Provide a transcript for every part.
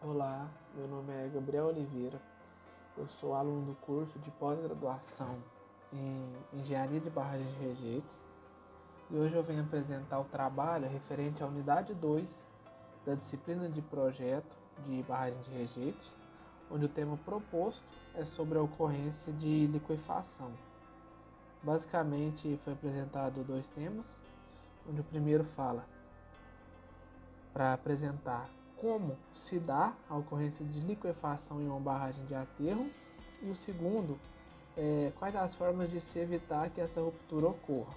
Olá, meu nome é Gabriel Oliveira, eu sou aluno do curso de pós-graduação em Engenharia de Barragens de Rejeitos e hoje eu venho apresentar o trabalho referente à unidade 2 da disciplina de projeto de barragens de rejeitos, onde o tema proposto é sobre a ocorrência de liquefação. Basicamente foi apresentado dois temas, onde o primeiro fala para apresentar como se dá a ocorrência de liquefação em uma barragem de aterro e o segundo quais as formas de se evitar que essa ruptura ocorra.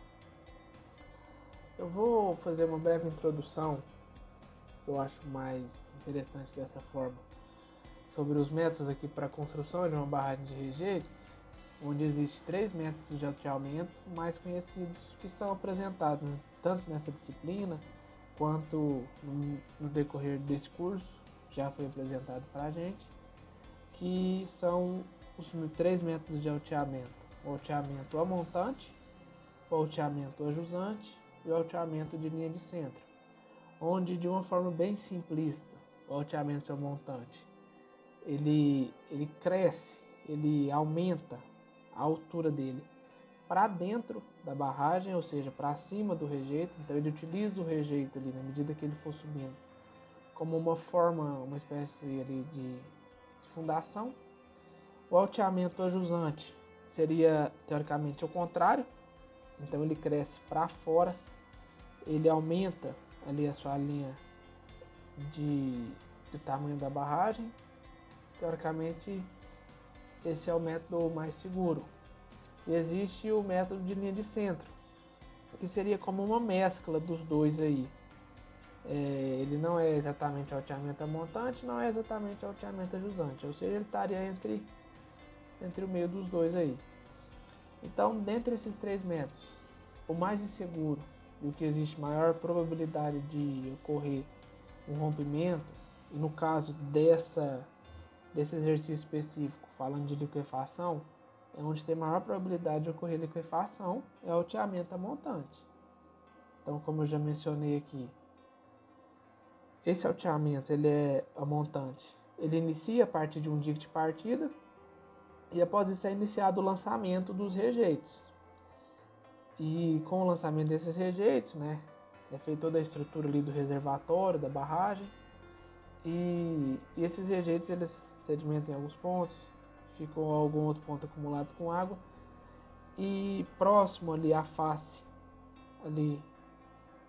Eu vou fazer uma breve introdução, que eu acho mais interessante dessa forma, sobre os métodos aqui para a construção de uma barragem de rejeitos, onde existem 3 métodos de alteamento mais conhecidos que são apresentados tanto nessa disciplina quanto no decorrer desse curso já foi apresentado para a gente, que são os 3 métodos de alteamento: o alteamento a montante, o alteamento a jusante e o alteamento de linha de centro, onde de uma forma bem simplista, o alteamento a montante ele cresce, ele aumenta a altura dele para dentro da barragem, ou seja, para cima do rejeito. Então ele utiliza o rejeito ali na medida que ele for subindo como uma forma, uma espécie ali de fundação. O alteamento a jusante seria teoricamente o contrário, então ele cresce para fora, ele aumenta ali a sua linha de tamanho da barragem. Teoricamente esse é o método mais seguro. E existe o método de linha de centro, que seria como uma mescla dos dois aí. Ele não é exatamente alteamento a montante, não é exatamente alteamento a jusante, ou seja, ele estaria entre o meio dos dois aí. Então, dentre esses 3 métodos, o mais inseguro e o que existe maior probabilidade de ocorrer um rompimento, e no caso desse exercício específico, falando de liquefação, é onde tem maior probabilidade de ocorrer liquefação, é o alteamento a montante. Então, como eu já mencionei aqui, esse alteamento ele é a montante. Ele inicia a partir de um dique de partida e após isso é iniciado o lançamento dos rejeitos. E com o lançamento desses rejeitos, né, é feita toda a estrutura ali do reservatório, da barragem, e esses rejeitos eles sedimentam em alguns pontos, ficam algum outro ponto acumulado com água, e próximo ali à face ali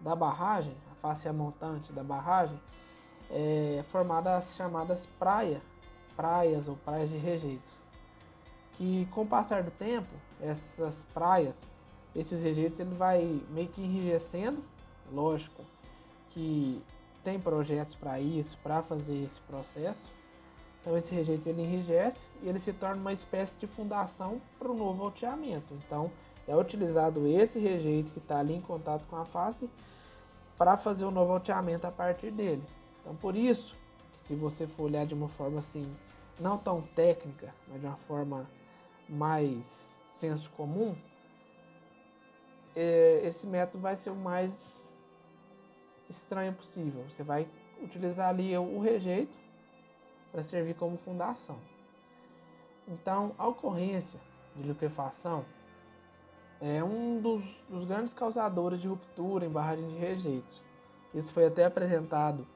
da barragem, a face montante da barragem, é formada as chamadas praias ou praias de rejeitos, que com o passar do tempo, essas praias, esses rejeitos, ele vai meio que enrijecendo. Lógico que tem projetos para isso, para fazer esse processo. Então esse rejeito ele enrijece e ele se torna uma espécie de fundação para o novo alteamento. Então é utilizado esse rejeito que está ali em contato com a face para fazer o novo alteamento a partir dele. Então por isso, se você for olhar de uma forma assim, não tão técnica, mas de uma forma mais senso comum, esse método vai ser o mais estranho possível. Você vai utilizar ali o rejeito para servir como fundação. Então, a ocorrência de liquefação é um dos grandes causadores de ruptura em barragem de rejeitos. Isso foi até apresentado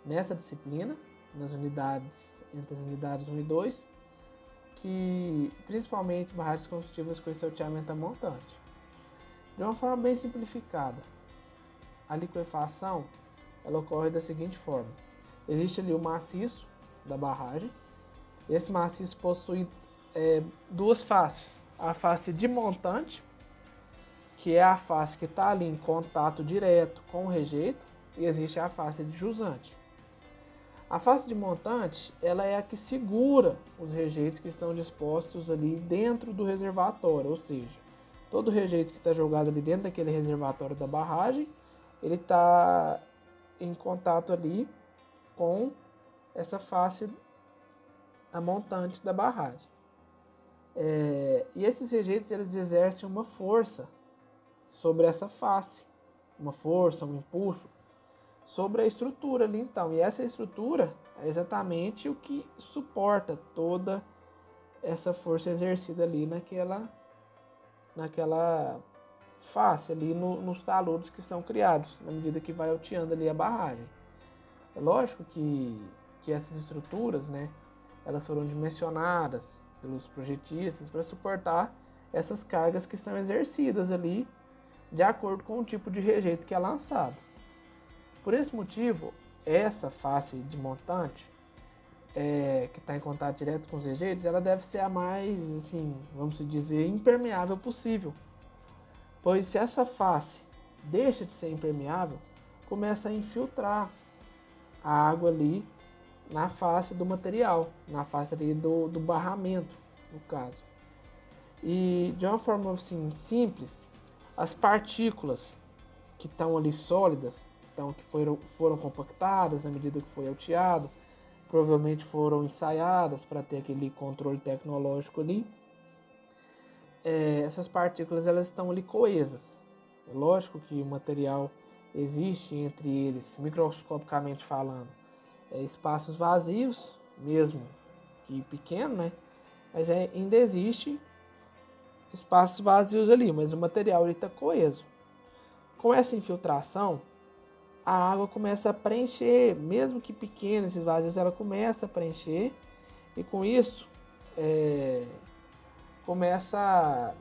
nessa disciplina, entre as unidades 1 e 2, que principalmente barragens construtivas com esse alteamento a montante. De uma forma bem simplificada, a liquefação ela ocorre da seguinte forma: existe ali o maciço da barragem. Esse maciço possui duas faces: a face de montante, que é a face que está ali em contato direto com o rejeito, e existe a face de jusante. A face de montante ela é a que segura os rejeitos que estão dispostos ali dentro do reservatório, ou seja, todo rejeito que está jogado ali dentro daquele reservatório da barragem, ele está em contato ali com essa face a montante da barragem. E esses rejeitos eles exercem uma força sobre essa face, uma força, um empuxo sobre a estrutura ali então. E essa estrutura é exatamente o que suporta toda essa força exercida ali naquela face ali nos taludes que são criados, na medida que vai alteando ali a barragem. É lógico que essas estruturas, né, elas foram dimensionadas pelos projetistas para suportar essas cargas que são exercidas ali de acordo com o tipo de rejeito que é lançado. Por esse motivo, essa face de montante, que está em contato direto com os rejeitos, ela deve ser a mais, assim, vamos dizer, impermeável possível. Pois se essa face deixa de ser impermeável, começa a infiltrar a água ali na face do material, na face ali do barramento, no caso. E de uma forma assim, simples, as partículas que estão ali sólidas, então, que foram compactadas na medida que foi alteado, provavelmente foram ensaiadas para ter aquele controle tecnológico ali. Essas partículas elas estão ali coesas. É lógico que o material existe entre eles, microscopicamente falando, espaços vazios, mesmo que pequeno, né? Mas ainda existe espaços vazios ali, mas o material está coeso. Com essa infiltração, a água começa a preencher, mesmo que pequena, esses vazios, ela começa a preencher, e com isso começa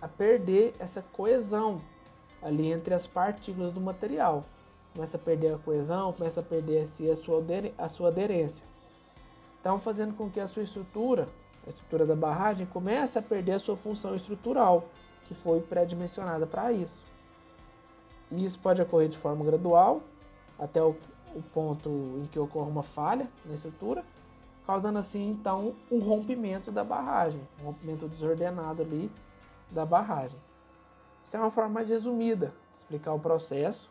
a perder essa coesão ali entre as partículas do material. Começa a perder a coesão, começa a perder a sua aderência. Então, fazendo com que a sua estrutura, a estrutura da barragem, comece a perder a sua função estrutural, que foi pré-dimensionada para isso. E isso pode ocorrer de forma gradual, até o ponto em que ocorre uma falha na estrutura, causando assim, então, um rompimento da barragem, um rompimento desordenado ali da barragem. Isso é uma forma mais resumida de explicar o processo,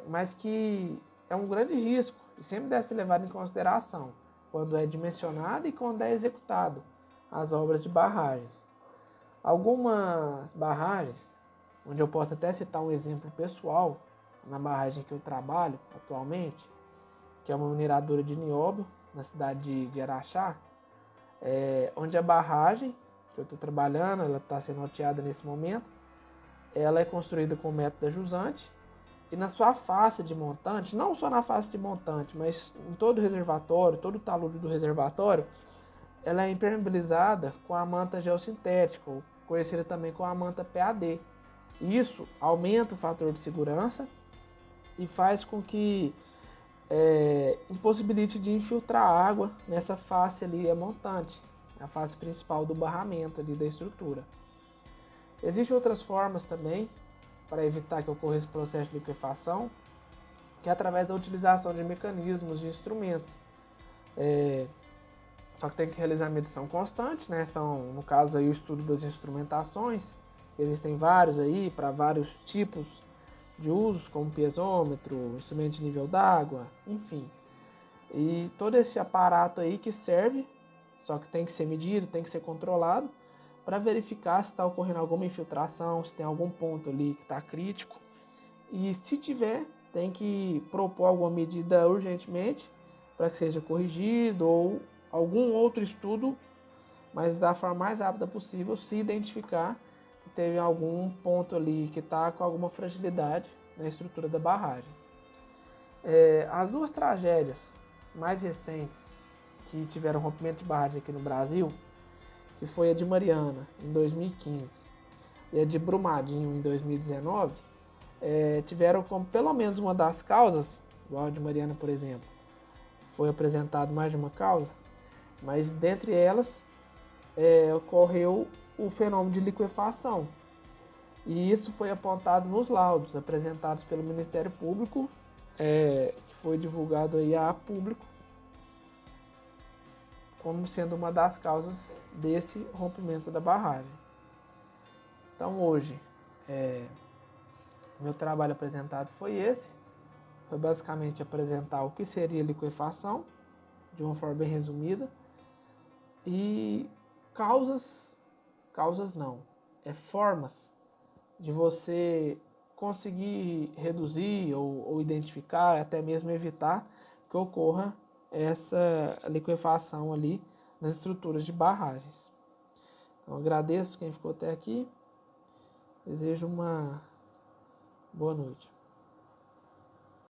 mas que é um grande risco e sempre deve ser levado em consideração quando é dimensionado e quando é executado as obras de barragens. Algumas barragens, onde eu posso até citar um exemplo pessoal, na barragem que eu trabalho atualmente, que é uma mineradora de nióbio, na cidade de Araxá, onde a barragem que eu estou trabalhando, ela está sendo alteada nesse momento, ela é construída com o método da jusante, e na sua face de montante, não só na face de montante, mas em todo o reservatório, todo o talude do reservatório, ela é impermeabilizada com a manta geossintética, conhecida também como a manta PAD. Isso aumenta o fator de segurança e faz com que impossibilite de infiltrar água nessa face ali montante, a face principal do barramento ali da estrutura. Existem outras formas também para evitar que ocorra esse processo de liquefação, que é através da utilização de mecanismos, de instrumentos. Só que tem que realizar medição constante, né? São, no caso aí, o estudo das instrumentações. Existem vários aí, para vários tipos de usos, como piezômetro, instrumento de nível d'água, enfim. E todo esse aparato aí que serve, só que tem que ser medido, tem que ser controlado, para verificar se está ocorrendo alguma infiltração, se tem algum ponto ali que está crítico. E se tiver, tem que propor alguma medida urgentemente para que seja corrigido ou algum outro estudo, mas da forma mais rápida possível, se identificar que teve algum ponto ali que está com alguma fragilidade na estrutura da barragem. As duas tragédias mais recentes que tiveram rompimento de barragem aqui no Brasil, que foi a de Mariana, em 2015, e a de Brumadinho, em 2019, tiveram como pelo menos uma das causas, igual a de Mariana, por exemplo, foi apresentado mais de uma causa, mas dentre elas ocorreu o fenômeno de liquefação. E isso foi apontado nos laudos apresentados pelo Ministério Público, que foi divulgado aí a público, como sendo uma das causas desse rompimento da barragem. Então hoje, meu trabalho apresentado foi esse. Foi basicamente apresentar o que seria liquefação, de uma forma bem resumida. E formas de você conseguir reduzir ou identificar, até mesmo evitar que ocorra essa liquefação ali nas estruturas de barragens. Então, agradeço quem ficou até aqui. Desejo uma boa noite.